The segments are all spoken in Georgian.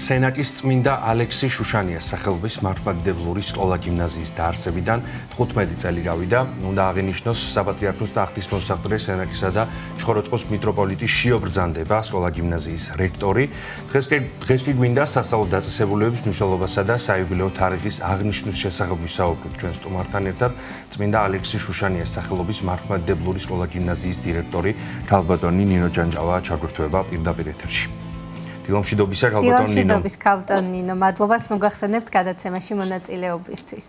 სენაკის წმინდა ალექსი შუშანიას სახელობის მართლმადიდებლური სკოლა-გიმნაზიის დაარსებიდან 15 წელი გავიდა. უნდა აღინიშნოს საპატრიარქოს ტახტის მოსაყდრე სენაკისა და ჩხოროწყოს მიტროპოლიტი შიო ბრძანდება, სკოლა-გიმნაზიის რექტორი. დღეს კი გვინდა სასწავლო დაწესებულებების მნიშვნელობასა და საიუბილეო თარიღის აღნიშვნის შესახებ ვისაუბროთ ჩვენ სტუმართან ერთად. წმინდა ალექსი შუშანიას სახელობის მართლმადიდებლური სკოლა-გიმნაზიის დირექტორი ქალბატონი ნინო ჯანჯალა ჩაგვირთვება პირდაპირ ეთერში. დილომშვიდობისა ქალბატონ ნინო. დილომშვიდობის ქალბატონ ნინო, მადლობას მოგახსენებთ გადაცემაში მონაწილეობისთვის.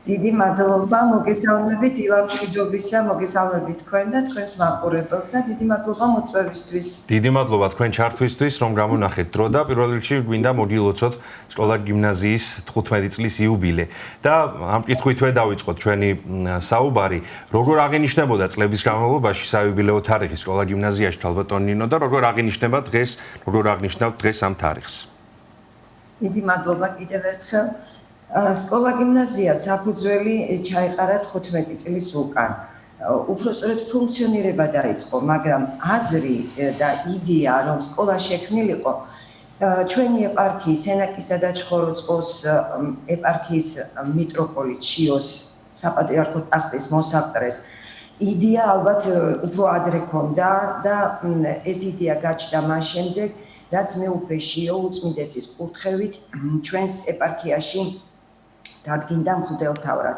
დიდი მადლობა, მოგესალმებით დილომშვიდობისა, მოგესალმებით თქვენ და თქვენს მაყურებელს და დიდი მადლობა მოწვევისთვის. დიდი მადლობა თქვენ ჩართვისთვის, რომ გამონახეთ დრო და პირველ რიგში გვინდა მოგილოცოთ სკოლა-გიმნაზიის 15 წლის იუბილე. და ამ კითხვითვე დავიწყოთ ჩვენი საუბარი, როგორ აღინიშნებოდა წლების განმავლობაში საიუბილეო თარიღი სკოლა-გიმნაზიაში ქალბატონ ნინო და როგორ აღინიშნებთ დღეს ამ თარიღს. დიდი მადლობა კიდევ ერთხელ. სკოლა-გიმნაზია საფუძველი ჩაეყარა 15 წლის უკან. უпростоრედ ფუნქციონირება დაიწყო, მაგრამ აზრი და იდეა, რომ სკოლა შექმნილიყო, ჩვენი ეპარქიის, სენაკისა და ჩხოროწყოს ეპარქიის მიტროპოლიტ შიოს საპატრიარქო ტახტის მოსაყდრეს იდეა ალბათ უფრო ადრე ქონდა და ეს იდეა გაჩნდა მას შემდეგ, რაც მეუფე შიო უწმინდესის კურთხევით ჩვენს ეპარქიაში დადგინდა მღვდელთავრად.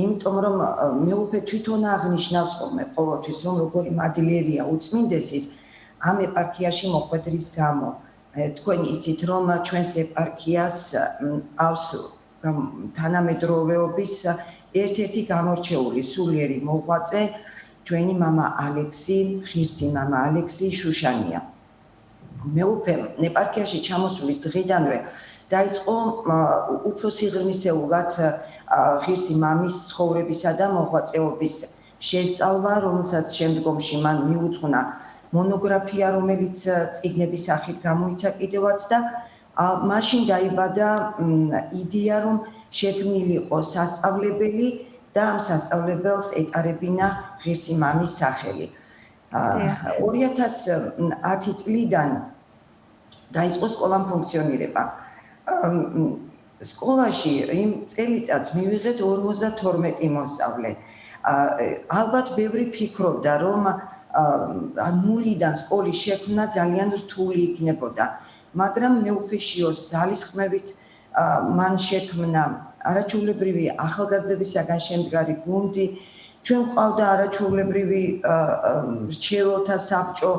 იმიტომ რომ მეუფე თვითონ აღნიშნავს ხოლმე ყოველთვის, რომ როგორი მადლიერია უწმინდესის ამ ეპარქიაში მოხვედრის გამო. თქვენ იცით, რომ ჩვენს ეპარქიას ყავს თანამედროვეობის ერთ-ერთი გამორჩეული სულიერი მოღვაწე, ჩვენი მამა ალექსი, ღირსი მამა ალექსი შუშანია. მეუფემ ეპარქიაში ჩამოსვლის დღიდანვე დაიწყო უფრო სიღრმისეულად ღირსი მამის ცხოვრებისა და მოღვაწეობის შესწავლა, რომელსაც შემდგომში მან მიუძღვნა მონოგრაფია, რომელიც წიგნების სახით გამოიცა კიდევაც და მაშინ დაიბადა იდეა, რომ შექმნილიყო სასწავლებელი და ამ სასწავლებელს ეტარებინა ღირსი მამის სახელი. 2010 წლიდან დაიწყო სკოლამ ფუნქციონირება. სკოლაში იმ წელიწადს მივიღეთ 52 მოსწავლე. ალბათ ბევრი ფიქრობდა, რომ ნულიდან სკოლის შექმნა ძალიან რთული იქნებოდა, მაგრამ მეუფე შიოს ძალისხმევით მან შექმნა არაჩვეულებრივი ახალგაზრდებისაგან შემდგარი გუნდი. ჩვენ ყავდა არაჩვეულებრივი რჩეველთა საბჭო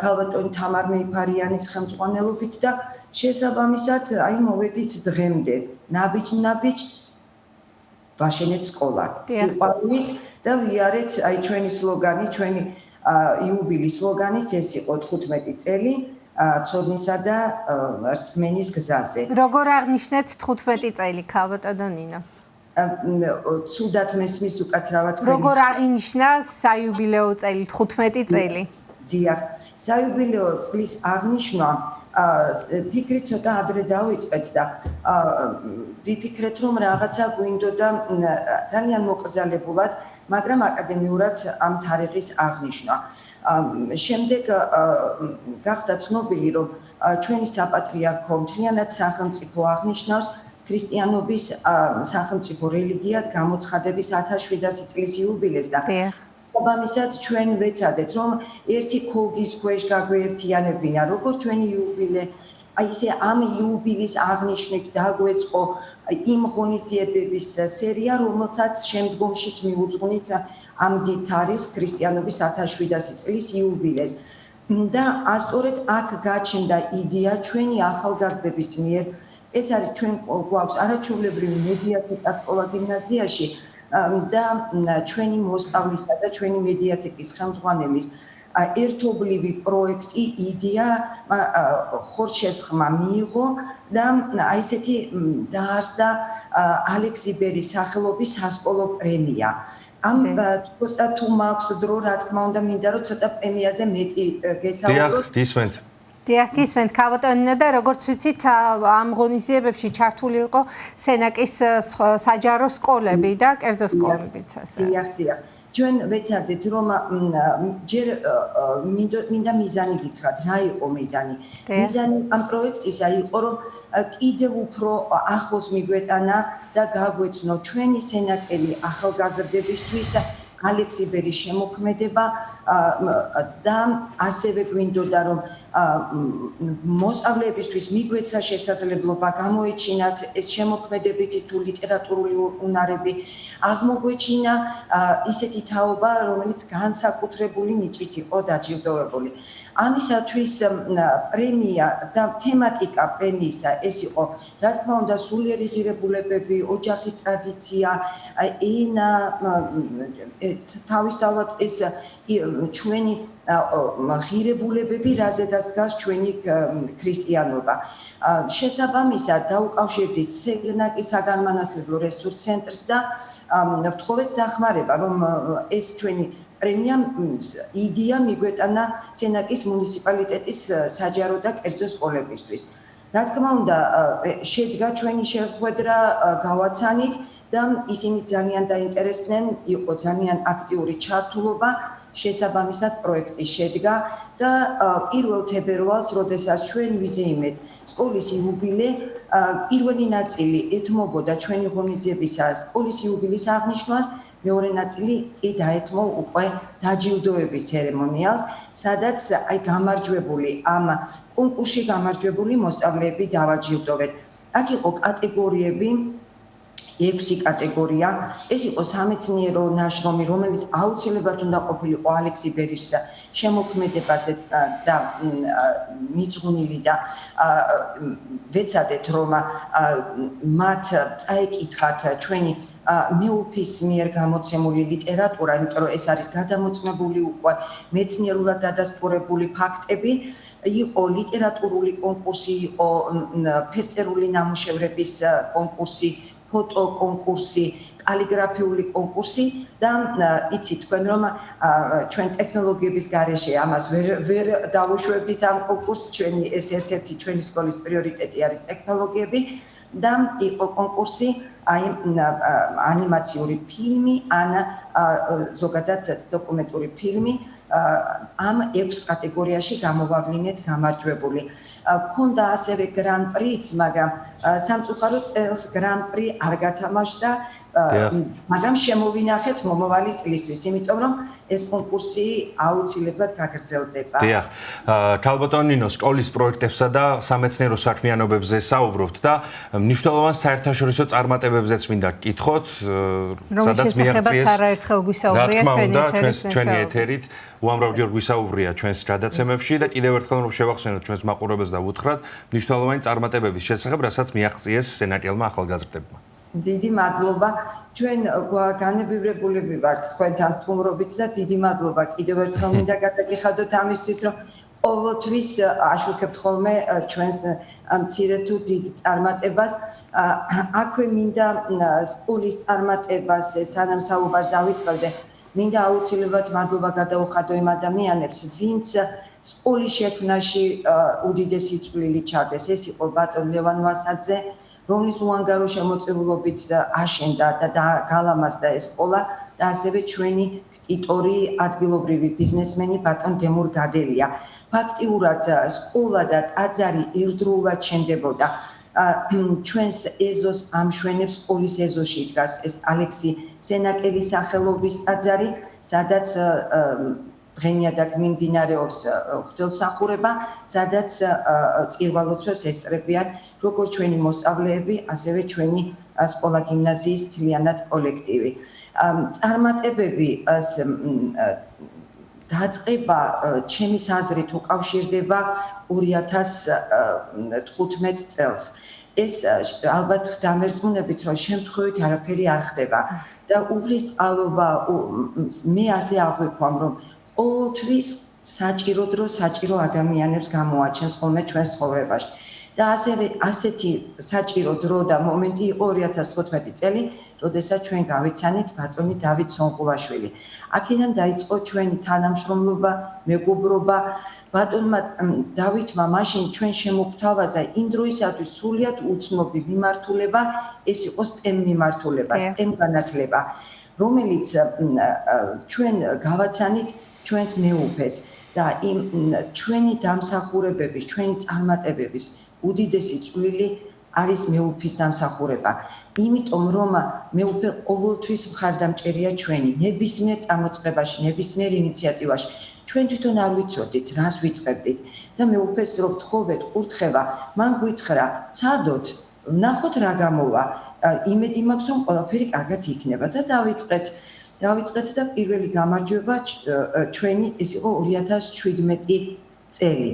ქალბატონი თამარ მეიფარიანის ხელმძღვანელობით და შესაბამისად მოვედით დღემდე ნაბიჯ ვაშენეთ სკოლა სიყვარულით და ვიარეთ ჩვენი სლოგანი, ჩვენი იუბილის სლოგანიც ეს იყო 15 წელი ცოდნისა და რწმენის გზაზე. როგორ აღნიშნეთ 15 წელი ქალბატონო ნინო? ცუდად მესმის უკაცრავად თქვენ. როგორ აღინიშნა საიუბილეო წელი 15 წელი? დიახ, საიუბილეო წლის აღნიშვნა ფიქრით ცოტა ადრე დავიწყეთ და ვიფიქრეთ, რომ რაღაცა გვინდოდა ძალიან მოკრძალებულად, მაგრამ აკადემიურად ამ თარიღის აღნიშვნა. შემდეგ გახდა ცნობილი, რომ ჩვენი საპატრიარქო მთლიანად სახელმწიფო აღნიშნავს ქრისტიანობის სახელმწიფო რელიგიად გამოცხადების 1700 წლის იუბილეს და საბამისად ჩვენ ვეცადეთ, რომ ერთი ქოლგის ქვეშ გაგვეერთიანებინა, როგორც ჩვენი იუბილე, ისე ამ იუბილის აღნიშვნით დაგვეწყო იმ ღონისძიებების სერია, რომელსაც შემდგომშიც მიუძღვნით ამ დიდ თარიღს ქრისტიანობის 1700 წლის იუბილეს. და სწორედ აქ გაჩნდა იდეა ჩვენი ახალგაზრდების მიერ. ეს არის ჩვენ გვაქვს არაჩვეულებრივი მედიათეკა სკოლა-გიმნაზიაში და ჩვენი მოსწავლისა და ჩვენი მედიათეკის ხელმძღვანელის ერთობლივი პროექტი იდეა ხორჩესხმა მიიღო და ესეთი დაარსდა ალექსი ბერის სახელობის სასკოლო პრემია. ამ ცოტა თუ მაქვს დრო, რა თქმა უნდა, მინდა რომ ცოტა პრემიაზე მეტი გესაუბროთ. დიახ, გისმენთ. დიახ, გისმენთ ქალბატონო ნინო და როგორც ვიცით, ამ ღონისძიებებში ჩართული იყო სენაკის საჯარო სკოლები და კერძო სკოლებიც ასე. დიახ. ჩვენ ვეცადეთ რომ ჯერ მინდა მიზანი გითხრათ, რა იყო მიზანი? მიზანი ამ პროექტისა იყო რომ კიდევ უფრო ახლოს მიგვეტანა და გაგვეცნო ჩვენი სენაკელი ახალგაზრდებისთვის ალექსი ბერის შემოქმედება და ასევე გვინდოდა რომ მოსწავლეებისთვის მიგვეცა შესაძლებლობა გამოეჩინათ ეს შემოქმედებითი თუ ლიტერატურული უნარები აღმოგვეჩინა ისეთი თაობა რომელიც განსაკუთრებული ნიჭით იყო დაჯილდოვებული ამისათვის პრემია და თემატიკა პრემიისა ეს იყო რა თქმა უნდა სულიერი ღირებულებები ოჯახის ტრადიცია ენა თავისთავად ეს ჩვენი ღირებულებები რაზედაც დგას ჩვენი ქრისტიანობა შესაბამისად დაუკავშირდით სენაკის საგანმანათლებლო რესურს ცენტრს და ვთხოვეთ დახმარება რომ ეს ჩვენი პრემია იდეა მიგვეტანა სენაკის მუნიციპალიტეტის საჯარო და კერძო სკოლებისთვის რა თქმა უნდა შედგა ჩვენი შეხვედრა გავაცანით და ისინი ძალიან დაინტერესდნენ იყო ძალიან აქტიური ჩართულობა შესაბამისად პროექტი შედგა და 1 თებერვალს როდესაც ჩვენ ვიზეიმეთ სკოლის იუბილე პირველი ნაწილი ეთმობოდა ჩვენი ღონისძიებისა სკოლის იუბილის აღნიშვნას მეორე ნაწილი კი დაეთმო უკვე დაჯილდოების ცერემონიალს სადაც აი გამარჯვებული ამ კონკურსში გამარჯვებული მოსწავლეები დავაჯილდოვეთ აქ იყო კატეგორიები 6 კატეგორია ეს იყო სამეცნიერო ნაშრომი რომელიც აუცილებლად უნდა ყოფილიყო ალექსი ბერის შემოქმედებაზე და მიძღვნილი და ვეცადეთ რომ მათ წაეკითხათ ჩვენი მეუფის მიერ გამოცემული ლიტერატურა იმიტომ რომ ეს არის გადამოწმებული უკვე მეცნიერულად დადასტურებული ფაქტები იყო ლიტერატურული კონკურსი იყო ფერწერული ნამუშევრების კონკურსი ფოტო კონკურსი, კალიგრაფიული კონკურსი და იცით თქვენ რომ ჩვენ ტექნოლოგიების გარეშე ამას ვერ დავუშვებდით ამ კონკურსს, ჩვენი ეს ერთ-ერთი ჩვენი სკოლის პრიორიტეტი არის ტექნოლოგიები და იყო კონკურსი აი ანიმაციური ფილმი, ან ზოგადად დოკუმენტური ფილმი ამ 6 კატეგორიაში გამოვავლინეთ გამარჯვებული. ქონდა ასევე გრან-პრიც, მაგრამ სამწუხაროდ წელს გრან-პრი არ გათამაშდა, მაგრამ შემოვინახეთ მომავალი წლისთვის, იმიტომ რომ ეს კონკურსი აუცილებლად გაგრძელდება. დიახ. ქალბატონ ნინო, სკოლის პროექტებსა და სამეცნიერო საქმიანობებზე საუბრობთ და მნიშვნელოვან საერთაშორისო წარმატებებზეც მინდა გკითხოთ, სადაც მიაღწიეს არაერთხელ გვისაუბრია ჩვენი ეთერით. უამრავ ჯერ გვისაუბრია ჩვენს გადაცემებში და კიდევ ერთხელ რომ შევახსენოთ ჩვენს მაყურებელს და ვუთხრათ მნიშვნელოვანი წარმატებების შესახებ, რასაც მიაღწიეს სენაკელმა ახალგაზრდებმა. დიდი მადლობა. ჩვენ განებივრებულები ვართ თქვენთან სტუმრობით და დიდი მადლობა კიდევ ერთხელ მინდა გადაგიხადოთ ამისთვის, რომ ყოველთვის აშუქებთ ხოლმე ჩვენს მცირე თუ დიდ წარმატებას. აქვე მინდა სკოლის წარმატებას სანამ საუბარს დავიწყებდე, მინდა აუცილებლად მადლობა გადაუხადო იმ ადამიანებს, ვინც სკოლის შექმნაში უდიდესი წვლილი ჩადეს. ეს იყო ბატონ ლევან ვასაძე, რომლის უანგარო შემოწირულობით აშენდა და გალამაზდა ეს სკოლა და ასევე ჩვენი კტიტორი ადგილობრივი ბიზნესმენი ბატონ დემურ გადელია. ფაქტიურად სკოლა და ტაძარი ერთდროულად შენდებოდა. ჩვენს ეზოს ამშვენებს სკოლის ეზოში დგას ეს ალექსი სენაკელის სახელობის ტაძარი, სადაც დღენიადად მიმდინარეობს ღვთისმსახურება, სადაც წირვალოცვებს ესწრებიან როგორც ჩვენი მოსწავლეები, ასევე ჩვენი სკოლა-გიმნაზიის მთლიანად კოლექტივი. წარმატებები დაწყება ჩემის აზრით უკავშირდება 2015 წელს. ეს ალბათ დამერწმუნებით, რომ შემთხვევით არაფერი არ ხდება და უფლისწავლობა მე ასე აღვიქვამ, რომ ყოველთვის საჭირო დრო საჭირო ადამიანებს გამოაჩენს ხოლმე ჩვენ ცხოვრებაში. და ასევე ასეთი საჭირო დრო და მომენტი იყო 2015 წელი, როდესაც ჩვენ გავიცანით ბატონი დავით სონღულაშვილი. აქედან დაიწყო ჩვენი თანამშრომლობა, მეგობრობა. ბატონმა დავითმა მაშინ ჩვენ შემოგთავაზა იმ დროისათვის სრულიად უცნობი მიმართულება, ეს იყო STEM მიმართულება, STEM განათლება. რომელიც ჩვენ გავაცანით ჩვენს მეუფეს და იმ ჩვენი დამსახურებების, ჩვენი წარმატებების უდიდესი წვლილი არის მეუფის დამსახურება. იმიტომ რომ მეუფე ყოველთვის მხარდამჭერია ჩვენი ნებისმიერ წამოწყებაში, ნებისმიერ ინიციატივაში. ჩვენ თვითონ არ ვიცოდით, რას ვიწყებდით და მეუფეს რო ვთხოვეთ ყურთხება, მან გითხრა, "ცადოთ, ნახოთ რა გამოვა. იმედი მაქვს, რომ ყველაფერი კარგად იქნება" და დავიწყეთ და პირველი გამარჯვება ჩვენი ეს იყო 2017 წელი.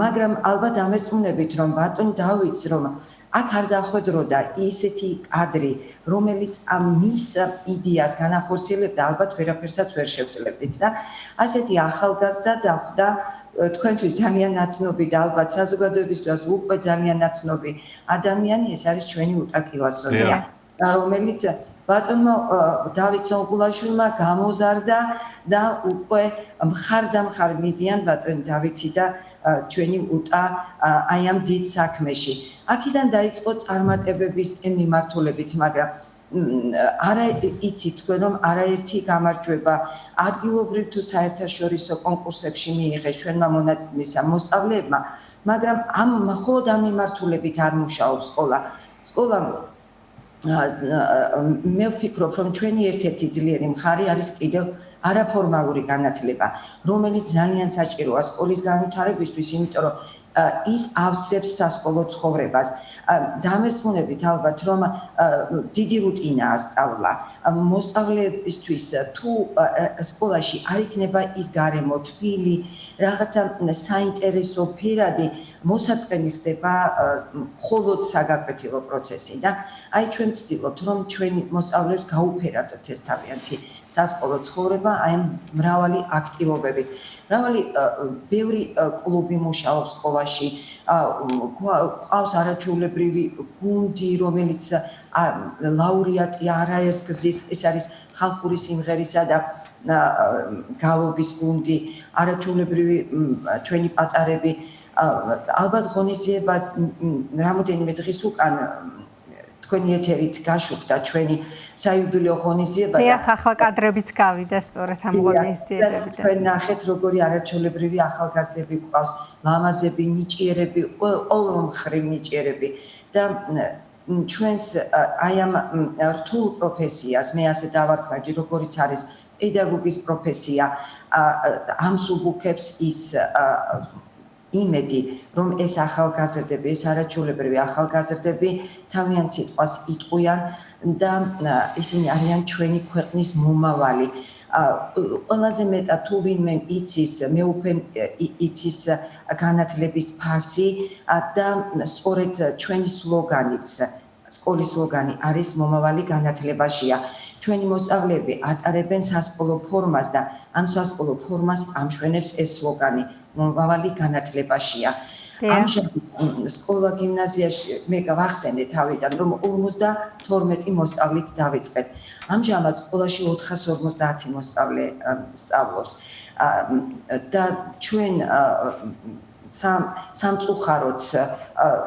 მაგრამ ალბათ ამერწმუნებით, რომ ბატონ დავითს რომ აქ არ დახვედროდა ისეთი კადრი, რომელიც მის იდეას განახორციელებდა, ალბათ ვერაფერსაც ვერ შევძლებდით და ასეთი ახალგაზრდა დახვდა თქვენთვის ძალიან ნაცნობი და ალბათ საზოგადოებისთვის უკვე ძალიან ნაცნობი ადამიანი, ეს არის ჩვენი უტა კილასონია, რომელიც ბატონმა დავით სონგულაშვილმა გამოზარდა და უკვე მხარდამხარ მიდიან ბატონი დავითი და ჩვენი უტა აი ამ დიდ საქმეში. აქედან დაიწყო წარმატებების მიმართულებით, მაგრამ არა იცით თქვენ რომ არაერთი გამარჯვება ადგილობრივ თუ საერთაშორისო კონკურსებში მიიღეს ჩვენმა მოსწავლეებმა, მაგრამ მხოლოდ ამ მიმართულებით არ მუშაობს სკოლა. მე ვფიქრობ, რომ ჩვენი ერთ-ერთი ძლიერი მხარე არის კიდევ არაფორმალური განათლება, რომელიც ძალიან საჭიროა სკოლის განვითარებისთვის, იმიტომ რომ ის ავსებს სასკოლო ცხოვრებას. დამერწმუნებით ალბათ, რომ დიდი რუტინაა სწავლა. მოსწავლეებისთვის თუ სკოლაში არ იქნება ის გარემო, თბილი, რაღაცა საინტერესო ფერადი, მოსაწყენი ხდება მხოლოდ საგაკვეთილო პროცესი და აი ჩვენ ვცდილობთ, რომ ჩვენი მოსწავლეებს გაუფერადოთ ეს თავიანთი სასკოლო ცხოვრება, აი მრავალი აქტივობებით. ბევრი კლუბი მუშაობს სკოლაში, ყავს არაჩვეულებრივი გუნდი, რომელიც ლაურეატი არაერთგზის, ეს არის ხალხური სიმღერისა და გალობის გუნდი, არაჩვეულებრივი ჩვენი პატარები. ალბათ ღონისძიებას რამოდენიმე დღის უკან თქვენი ეთერით გაშუქდა ჩვენი საიუბილეო ღონისძიება და ახლა კადრებიც გავიდა სწორედ ამ ღონისძიებებიდან. თქვენ ნახეთ როგორი არაჩვეულებრივი ახალგაზრდები გვყავს, ლამაზები, ნიჭიერები, ყოველმხრივ ნიჭიერები და ჩვენს აი ამ რთულ პროფესიას მე ასე დავარქმევდი, როგორიც არის პედაგოგის პროფესია, ამსუბუქებს ის იმედი, რომ ეს ახალგაზრდები, ეს არაჩვეულებრივი ახალგაზრდები თავიანთ სიტყვას იტყვიან და ისინი არიან ჩვენი ქვეყნის მომავალი. ყველაზე მეტად თუ ვინმე იცის, მეუფე იცის განათლების ფასი და სწორედ ჩვენი სლოგანიც, სკოლის სლოგანი არის მომავალი განათლებაშია. ჩვენი მოსწავლეები ატარებენ სასკოლო ფორმას და ამ სასკოლო ფორმას ამშვენებს ეს სლოგანი. მომავალი განათლებაშია. ამჟამად სკოლა გიმნაზიაში მე გავახსენე თავიდან რომ 52 მოსწავლით დავიწყეთ. ამჟამად სკოლაში 450 მოსწავლე სწავლობს და ჩვენ სამწუხაროდ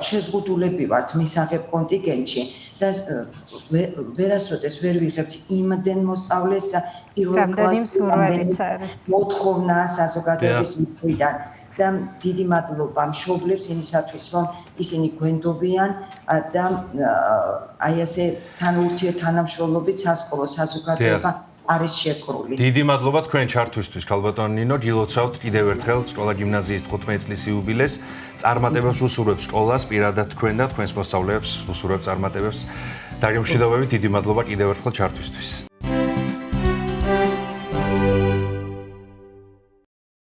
შეზღუდულები ვართ მისაღებ კონტინგენტში და ვერასოდეს ვერ ვიღებთ იმდენ მოსწავლეს პირველ კლასში მოთხოვნა საზოგადოების მხრიდან და დიდი მადლობა მშობლებს იმისათვის რომ ისინი გვენდობიან და აი ესე თანამშრომლობით სასკოლო საზოგადოება არის შეკრული. დიდი მადლობა თქვენ ჩართვისთვის, ქალბატონ ნინო. გილოცავთ კიდევ ერთხელ სკოლა გიმნაზიის 15 წლის იუბილეს. წარმატებებს უსურვებს სკოლას, პირადად თქვენ და თქვენს მოსწავლეებს უსურვებს წარმატებებს. დაგემშვიდობებით, დიდი მადლობა კიდევ ერთხელ ჩართვისთვის.